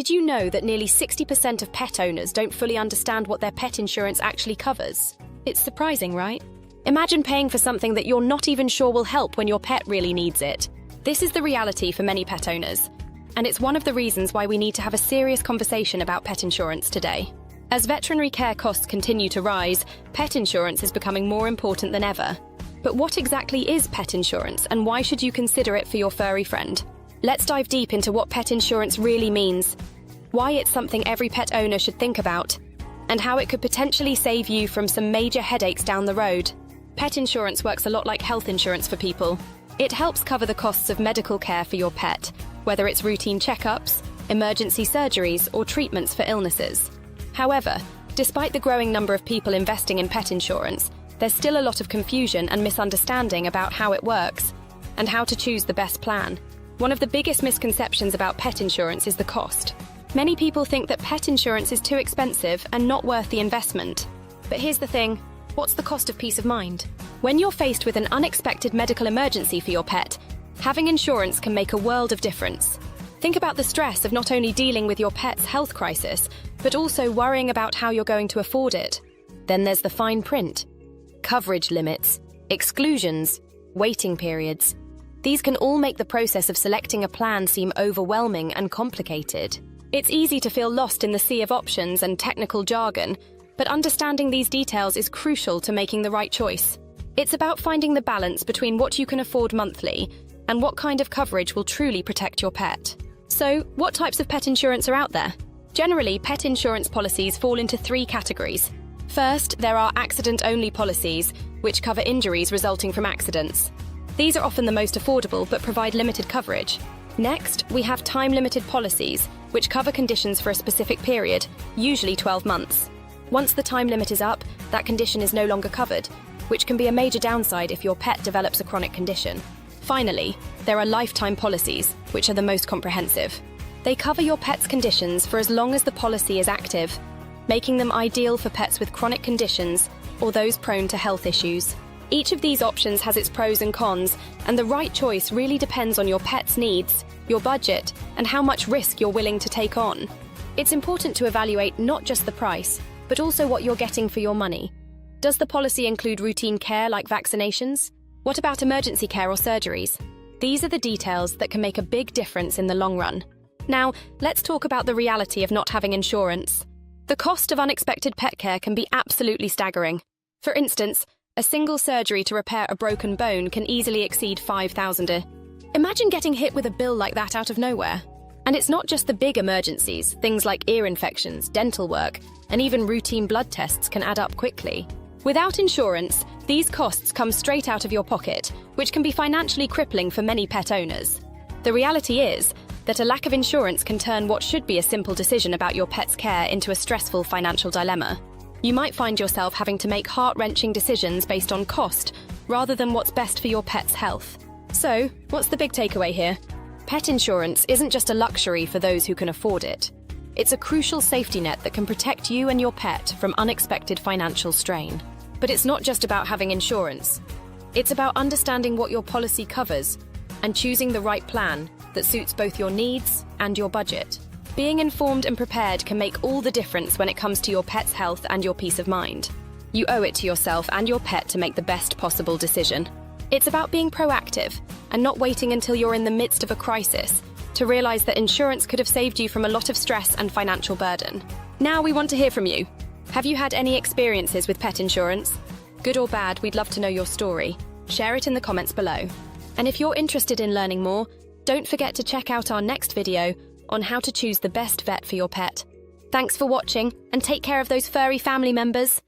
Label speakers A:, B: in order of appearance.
A: Did you know that nearly 60% of pet owners don't fully understand what their pet insurance actually covers? It's surprising, right? Imagine paying for something that you're not even sure will help when your pet really needs it. This is the reality for many pet owners, and it's one of the reasons why we need to have a serious conversation about pet insurance today. As veterinary care costs continue to rise, pet insurance is becoming more important than ever. But what exactly is pet insurance, and why should you consider it for your furry friend? Let's dive deep into what pet insurance really means, why it's something every pet owner should think about, and how it could potentially save you from some major headaches down the road. Pet insurance works a lot like health insurance for people. It helps cover the costs of medical care for your pet, whether it's routine checkups, emergency surgeries, or treatments for illnesses. However, despite the growing number of people investing in pet insurance, there's still a lot of confusion and misunderstanding about how it works and how to choose the best plan. One of the biggest misconceptions about pet insurance is the cost. Many people think that pet insurance is too expensive and not worth the investment. But here's the thing, what's the cost of peace of mind? When you're faced with an unexpected medical emergency for your pet, having insurance can make a world of difference. Think about the stress of not only dealing with your pet's health crisis, but also worrying about how you're going to afford it. Then there's the fine print. Coverage limits, exclusions, waiting periods. These can all make the process of selecting a plan seem overwhelming and complicated. It's easy to feel lost in the sea of options and technical jargon, but understanding these details is crucial to making the right choice. It's about finding the balance between what you can afford monthly and what kind of coverage will truly protect your pet. So, what types of pet insurance are out there? Generally, pet insurance policies fall into 3 categories. First, there are accident-only policies, which cover injuries resulting from accidents. These are often the most affordable but provide limited coverage. Next, we have time-limited policies, which cover conditions for a specific period, usually 12 months. Once the time limit is up, that condition is no longer covered, which can be a major downside if your pet develops a chronic condition. Finally, there are lifetime policies, which are the most comprehensive. They cover your pet's conditions for as long as the policy is active, making them ideal for pets with chronic conditions or those prone to health issues. Each of these options has its pros and cons, and the right choice really depends on your pet's needs, your budget, and how much risk you're willing to take on. It's important to evaluate not just the price, but also what you're getting for your money. Does the policy include routine care like vaccinations? What about emergency care or surgeries? These are the details that can make a big difference in the long run. Now, let's talk about the reality of not having insurance. The cost of unexpected pet care can be absolutely staggering. For instance, a single surgery to repair a broken bone can easily exceed $5,000. Imagine getting hit with a bill like that out of nowhere. And it's not just the big emergencies, things like ear infections, dental work, and even routine blood tests can add up quickly. Without insurance, these costs come straight out of your pocket, which can be financially crippling for many pet owners. The reality is that a lack of insurance can turn what should be a simple decision about your pet's care into a stressful financial dilemma. You might find yourself having to make heart-wrenching decisions based on cost, rather than what's best for your pet's health. So, what's the big takeaway here? Pet insurance isn't just a luxury for those who can afford it. It's a crucial safety net that can protect you and your pet from unexpected financial strain. But it's not just about having insurance. It's about understanding what your policy covers and choosing the right plan that suits both your needs and your budget. Being informed and prepared can make all the difference when it comes to your pet's health and your peace of mind. You owe it to yourself and your pet to make the best possible decision. It's about being proactive and not waiting until you're in the midst of a crisis to realize that insurance could have saved you from a lot of stress and financial burden. Now we want to hear from you. Have you had any experiences with pet insurance? Good or bad, we'd love to know your story. Share it in the comments below. And if you're interested in learning more, don't forget to check out our next video on how to choose the best vet for your pet. Thanks for watching, and take care of those furry family members.